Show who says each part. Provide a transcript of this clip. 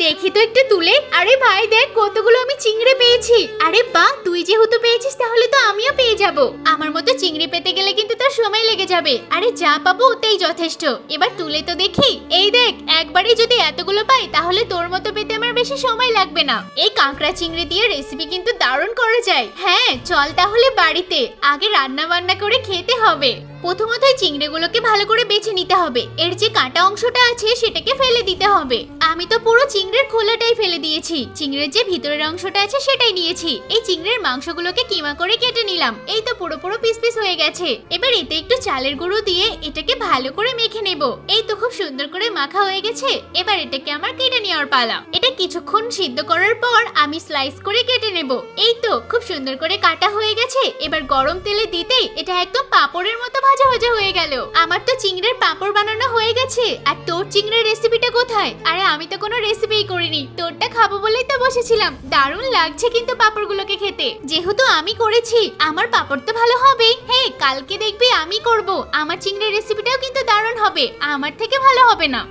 Speaker 1: দেখি তো একটু তুলে। আরে ভাই দেখ কতগুলো আমি চিংড়ি পেয়েছি। আরে বাহ, তুই যেহেতু পেয়েছিস তাহলে তো আমিও পেয়ে যাব। আমার মতো চিংড়ি পেতে গেলে কিন্তু তোর সময় লেগে যাবে। আরে যা পাবো ওতেই যথেষ্ট। এবার তুলে তো দেখি। এই দেখ, একবারে যদি এতগুলো পাই তাহলে তোর মতো পেতে আমার বেশি সময় লাগবে না। এই কাঁকড়া চিংড়ি দিয়ে রেসিপি কিন্তু দারুণ করা যায়। হ্যাঁ চল তাহলে বাড়িতে, আগে রান্না বান্না করে খেতে হবে। প্রথমত এই চিংড়িগুলোকে ভালো করে বেছে নিতে হবে। এর যে কাটা অংশটা আছে সেটাকে ফেলে দিতে হবে। আমি তো পুরো চিংড়ির খোলাটাই ফেলে দিয়েছি, চিংড়ির যে ভিতরের অংশটা আছে সেটাই নিয়েছি। এই চিংড়ির মাংসগুলোকে কিমা করে কেটে নিলাম। এই তো পুরো পুরো পিস পিস হয়ে গেছে। এবার এতে একটু চালের গুঁড়ো দিয়ে এটাকে ভালো করে মেখে নেব। এই তো খুব সুন্দর করে মাখা হয়ে গেছে। এবার এটাকে আমার কেটে নেওয়ার পালা। এটা কিছুক্ষণ সিদ্ধ করার পর আমি স্লাইস করে কেটে নেব। এই তো খুব সুন্দর করে কাটা হয়ে গেছে। এবার গরম তেলে দিতেই এটা একদম পাঁপড়ের মতো ভাজা ভাজা হয়ে গেল। আমার তো চিংড়ির পাঁপড় বানানো হয়ে গেছে। আর তোর চিংড়ির রেসিপিটা কোথায়? আরে আমি তো কোনো রেসিপিই করিনি, তোরটা খাবো বলেই তো বসেছিলাম। দারুণ লাগছে কিন্তু পাঁপড়গুলোকে খেতে। যেহেতু আমি করেছি আমার পাঁপড় তো ভালো হবেই। হ্যাঁ কালকে দেখবি আমি করব, আমার চিংড়ির রেসিপিটাও কিন্তু দারুণ হবে, আমার থেকে ভালো হবে না।